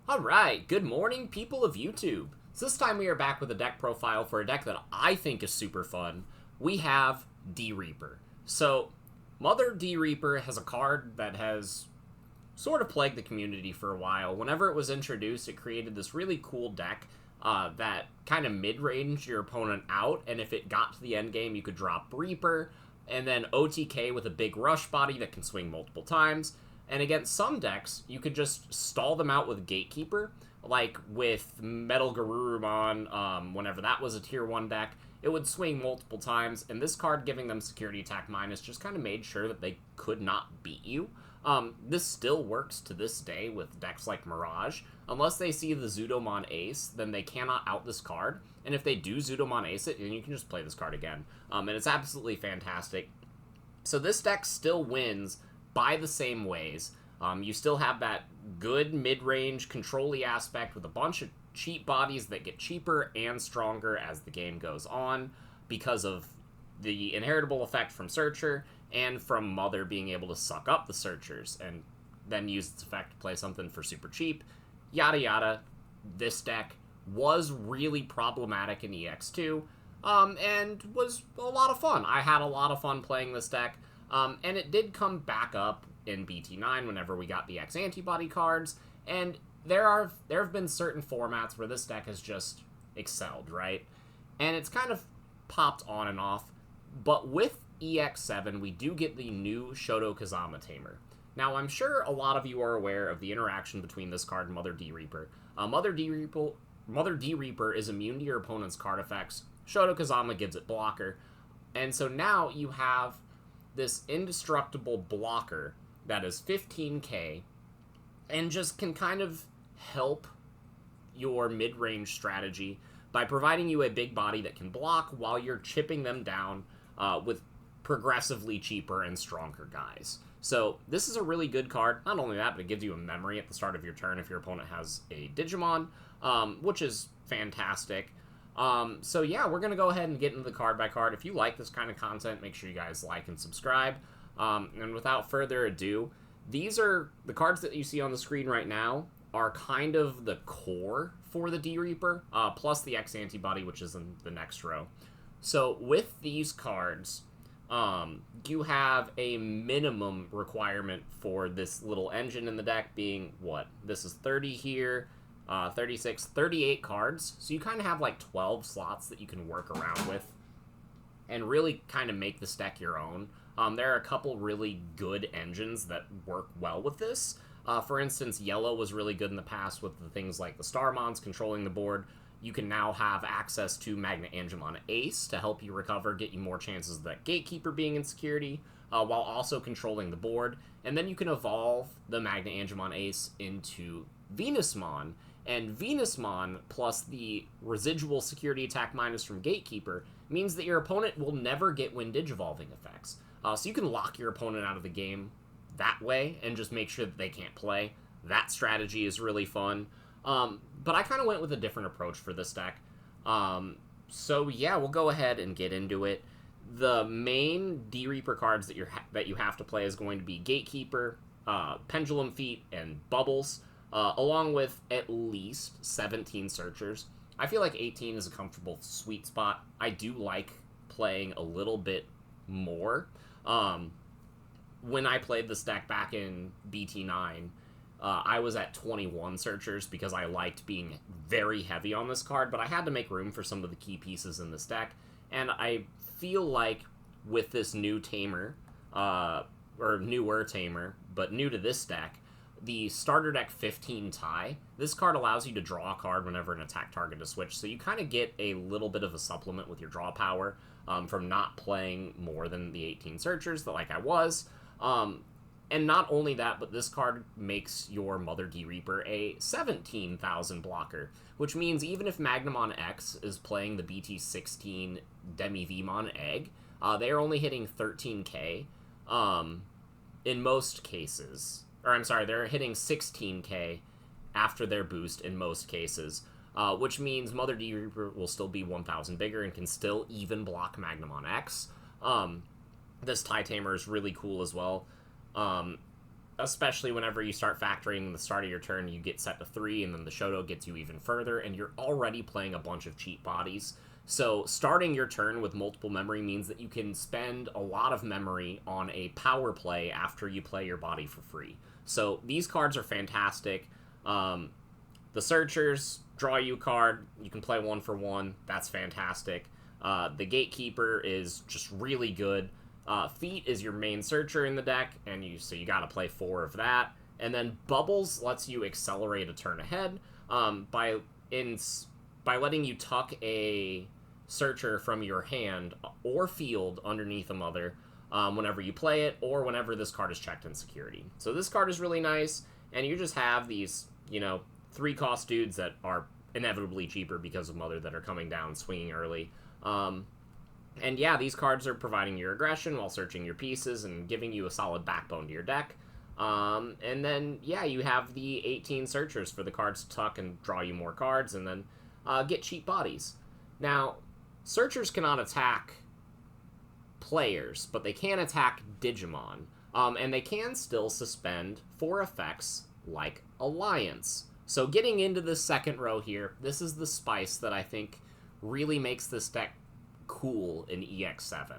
Alright, good morning, people of YouTube. So this time we are back with a deck profile for a deck that I think is super fun. We have D-Reaper. So, Mother D-Reaper has a card that has sort of plagued the community for a while. Whenever it was introduced, it created this really cool deck that kind of mid-ranged your opponent out, and if it got to the end game, you could drop Reaper, and then OTK with a big rush body that can swing multiple times. And against some decks, you could just stall them out with Gatekeeper, like with Metal Garurumon, whenever that was a tier 1 deck. It would swing multiple times, and this card giving them security attack minus just kind of made sure that they could not beat you. This still works to this day with decks like Mirage. Unless they see the Zudomon Ace, then they cannot out this card, and if they do Zudomon Ace it, then you can just play this card again. And it's absolutely fantastic. So this deck still wins by the same ways. You still have that good mid-range control-y aspect with a bunch of cheap bodies that get cheaper and stronger as the game goes on because of the inheritable effect from Searcher and from Mother being able to suck up the Searchers and then use its effect to play something for super cheap. Yada yada. This deck was really problematic in EX2 and was a lot of fun. I had a lot of fun playing this deck. And it did come back up in BT9 whenever we got the X antibody cards, and there have been certain formats where this deck has just excelled, right? And it's kind of popped on and off, but with EX7, we do get the new Shoto Tamer. Now, I'm sure a lot of you are aware of the interaction between this card and Mother D-Reaper. Mother D-Reaper is immune to your opponent's card effects. Shoto Kazama gives it blocker, and so now you have this indestructible blocker that is 15k and just can kind of help your mid-range strategy by providing you a big body that can block while you're chipping them down with progressively cheaper and stronger guys. So this is a really good card. Not only that, but it gives you a memory at the start of your turn if your opponent has a Digimon, which is fantastic. So yeah, we're going to go ahead and get into the card by card. If you like this kind of content, make sure you guys like and subscribe. And without further ado, these are the cards that you see on the screen right now are kind of the core for the D-Reaper, plus the X antibody, which is in the next row. So with these cards, you have a minimum requirement for this little engine in the deck being what? This is 30 here. 36, 38 cards, so you kind of have like 12 slots that you can work around with and really kind of make this deck your own. There are a couple really good engines that work well with this. For instance, Yellow was really good in the past with the things like the Starmons controlling the board. You can now have access to Magna Angemon Ace to help you recover, get you more chances of that Gatekeeper being in security, while also controlling the board. And then you can evolve the Magna Angemon Ace into Venusmon, and Venusmon plus the residual security attack minus from Gatekeeper means that your opponent will never get when Digivolving effects. So you can lock your opponent out of the game that way and just make sure that they can't play. That strategy is really fun. But I kind of went with a different approach for this deck. So yeah, we'll go ahead and get into it. The main D-Reaper cards that you have to play is going to be Gatekeeper, Pendulum Feet, and Bubbles. Along with at least 17 Searchers. I feel like 18 is a comfortable sweet spot. I do like playing a little bit more. When I played this deck back in BT9, I was at 21 Searchers because I liked being very heavy on this card, but I had to make room for some of the key pieces in this deck, and I feel like with this new Tamer, or newer Tamer, but new to this deck, the starter deck 15 tie, this card allows you to draw a card whenever an attack target is switched, so you kind of get a little bit of a supplement with your draw power from not playing more than the 18 Searchers that like I was. And not only that, but this card makes your Mother D-Reaper a 17,000 blocker, which means even if Magnamon X is playing the BT16 Demi-Vmon Egg, they're only hitting 13k in most cases. Or I'm sorry, they're hitting 16k after their boost in most cases, which means Mother D-Reaper will still be 1,000 bigger and can still even block Magnamon X. This TIE Tamer is really cool as well. especially whenever you start factoring the start of your turn, you get set to 3, and then the Shoto gets you even further, and you're already playing a bunch of cheap bodies. So starting your turn with multiple memory means that you can spend a lot of memory on a power play after you play your body for free. So these cards are fantastic. The Searchers draw you a card. You can play 1 for 1. That's fantastic. The Gatekeeper is just really good. Feet is your main Searcher in the deck, and so you got to play 4 of that. And then Bubbles lets you accelerate a turn ahead by letting you tuck a Searcher from your hand or field underneath a Mother whenever you play it, or whenever this card is checked in security. So this card is really nice, and you just have these, 3-cost dudes that are inevitably cheaper because of Mother that are coming down swinging early. And yeah, these cards are providing your aggression while searching your pieces and giving you a solid backbone to your deck. And then, yeah, you have the 18 Searchers for the cards to tuck and draw you more cards, and then get cheap bodies. Now, Searchers cannot attack players, but they can attack Digimon. And they can still suspend 4 effects like Alliance. So getting into the second row here, this is the spice that I think really makes this deck cool in EX7.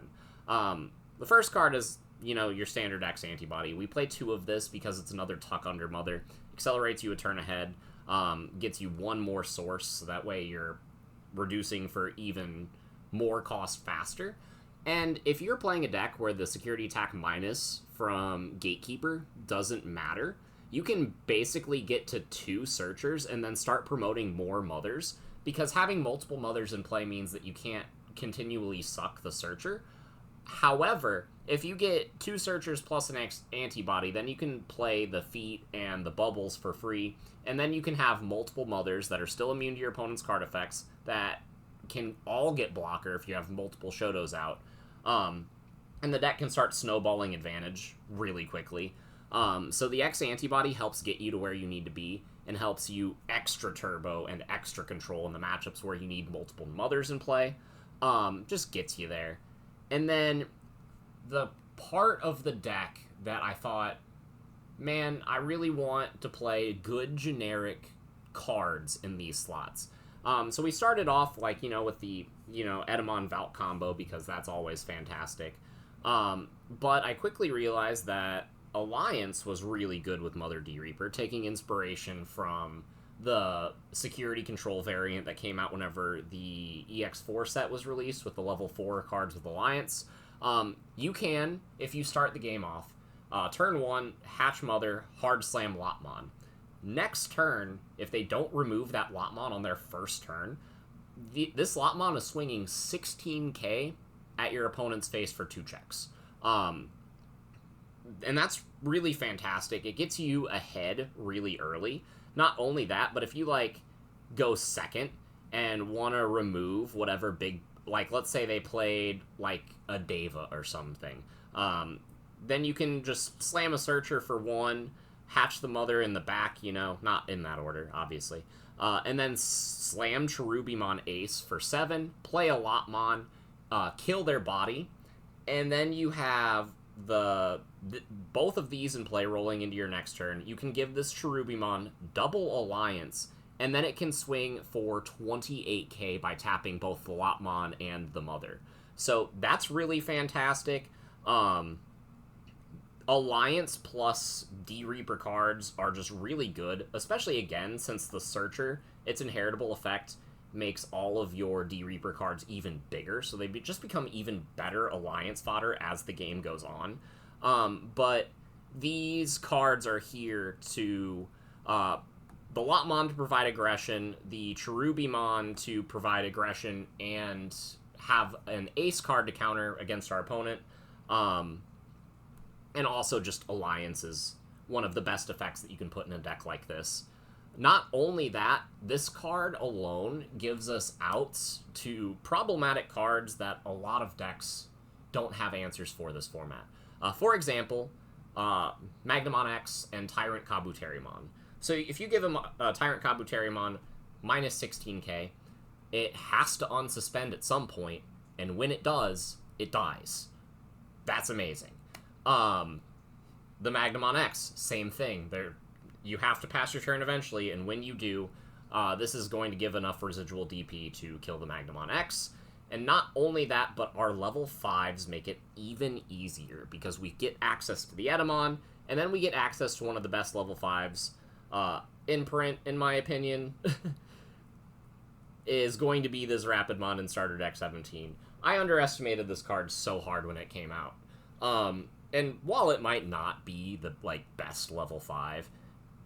The first card is, your standard X antibody. We play 2 of this because it's another tuck under Mother. Accelerates you a turn ahead, gets you 1 more source, so that way you're reducing for even more cost faster. And if you're playing a deck where the security attack minus from Gatekeeper doesn't matter, you can basically get to 2 Searchers and then start promoting more Mothers, because having multiple Mothers in play means that you can't continually suck the Searcher. However, if you get 2 Searchers plus an antibody, then you can play the Feet and the Bubbles for free, and then you can have multiple Mothers that are still immune to your opponent's card effects that can all get blocker if you have multiple Shotos out. And the deck can start snowballing advantage really quickly. So the X antibody helps get you to where you need to be, and helps you extra turbo and extra control in the matchups where you need multiple Mothers in play. Just gets you there. And then the part of the deck that I thought, man, I really want to play good generic cards in these slots. So we started off with the Edamon Valk combo, because that's always fantastic. But I quickly realized that Alliance was really good with Mother D-Reaper, taking inspiration from the security control variant that came out whenever the EX4 set was released with the level 4 cards with Alliance. You can, if you start the game off, turn 1, Hatch Mother, Hard Slam Lotmon. Next turn, if they don't remove that Lotmon on their first turn, this Lotmon is swinging 16k at your opponent's face for 2 checks. And that's really fantastic. It gets you ahead really early. Not only that, but if you, go second and want to remove whatever big... let's say they played, a Deva or something. Then you can just slam a Searcher for 1, hatch the Mother in the back, not in that order, obviously. And then slam Cherubimon Ace for 7, play a Lotmon, kill their body, and then you have both of these in play rolling into your next turn. You can give this Cherubimon double Alliance, and then it can swing for 28k by tapping both the Lotmon and the Mother. So that's really fantastic. Alliance plus D-Reaper cards are just really good, especially, again, since the Searcher, its inheritable effect makes all of your D-Reaper cards even bigger, so they just become even better Alliance fodder as the game goes on. But these cards are here to... the Lotmon to provide aggression, the Cherubimon to provide aggression, and have an Ace card to counter against our opponent. And also just Alliance is one of the best effects that you can put in a deck like this. Not only that, this card alone gives us outs to problematic cards that a lot of decks don't have answers for this format. For example, Magnamon X and Tyrant Kabuterimon. So if you give him Tyrant Kabuterimon minus 16k, it has to unsuspend at some point, and when it does, it dies. That's amazing. The Magnum X, same thing. You have to pass your turn eventually, and when you do, this is going to give enough residual DP to kill the Magnum X. And not only that, but our level 5s make it even easier, because we get access to the Edamon, and then we get access to one of the best level 5s in print, in my opinion, is going to be this Rapidmon in Starter Deck 17. I underestimated this card so hard when it came out. And while it might not be the, best level 5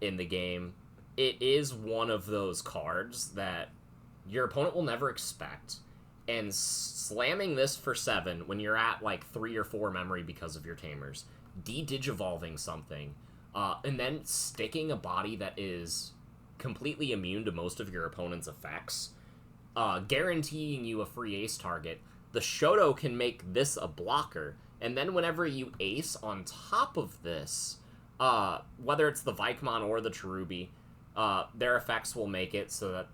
in the game, it is one of those cards that your opponent will never expect. And slamming this for 7 when you're at, 3 or 4 memory because of your Tamers, de-digivolving something, and then sticking a body that is completely immune to most of your opponent's effects, guaranteeing you a free ace target. The Shoto can make this a blocker, and then whenever you ace on top of this, whether it's the Vikemon or the Cherubi, their effects will make it so that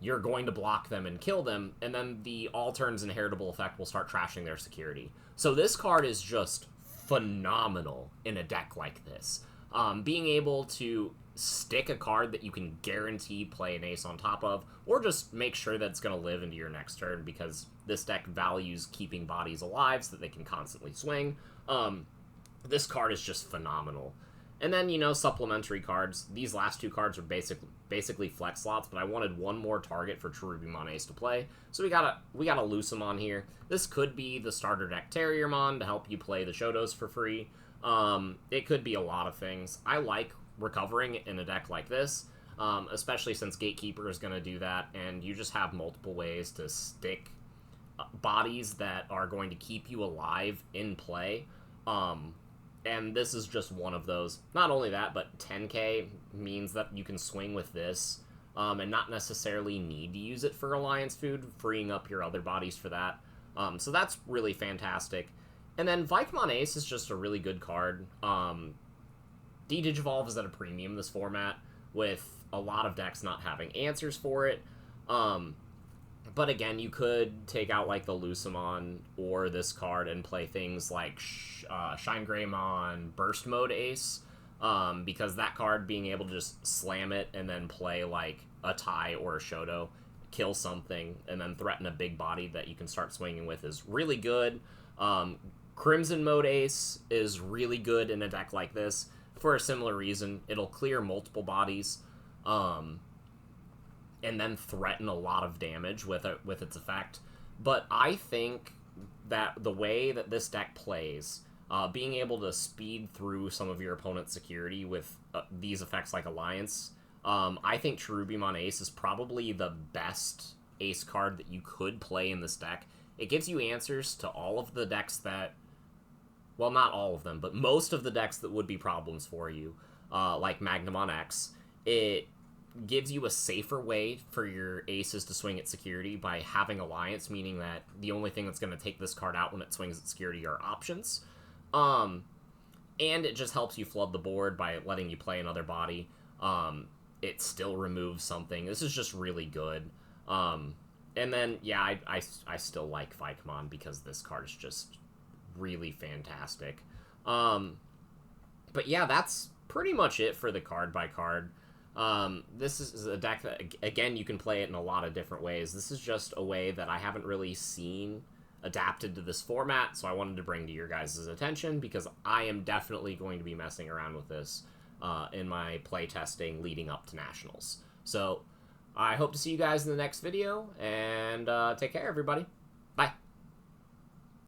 you're going to block them and kill them, and then the all turns inheritable effect will start trashing their security. So this card is just phenomenal in a deck like this. Being able to stick a card that you can guarantee play an ace on top of, or just make sure that it's going to live into your next turn, because this deck values keeping bodies alive so that they can constantly swing. This card is just phenomenal. And then, supplementary cards. These last 2 cards are basically flex slots, but I wanted one more target for Cherubimon Ace to play, so we got a Lucemon here. This could be the starter deck Terriermon to help you play the Shotos for free. It could be a lot of things. I like recovering in a deck like this, especially since Gatekeeper is going to do that, and you just have multiple ways to stick bodies that are going to keep you alive in play. And this is just one of those. Not only that, but 10k means that you can swing with this, and not necessarily need to use it for Alliance Food, freeing up your other bodies for that. So that's really fantastic. And then Vikemon Ace is just a really good card. De-Digivolve is at a premium this format, with a lot of decks not having answers for it. But again, you could take out the Lucemon or this card and play things like Shine Greymon Burst Mode Ace, because that card being able to just slam it and then play a Tai or a Shoto, kill something, and then threaten a big body that you can start swinging with is really good. Crimson Mode Ace is really good in a deck like this for a similar reason. It'll clear multiple bodies, and then threaten a lot of damage with its effect. But I think that the way that this deck plays, being able to speed through some of your opponent's security with these effects like Alliance, I think Cherubimon Ace is probably the best ace card that you could play in this deck. It gives you answers to all of the decks that, well, not all of them, but most of the decks that would be problems for you, like Magnum X. It gives you a safer way for your aces to swing at security by having Alliance, meaning that the only thing that's going to take this card out when it swings at security are options. And it just helps you flood the board by letting you play another body. It still removes something. This is just really good. And then, yeah, I still like Vikemon because this card is just really fantastic. But yeah, that's pretty much it for the card by card. This is a deck that, again, you can play it in a lot of different ways. This is just a way that I haven't really seen adapted to this format, so I wanted to bring to your guys' attention, because I am definitely going to be messing around with this in my play testing leading up to Nationals. So I hope to see you guys in the next video, and take care, everybody.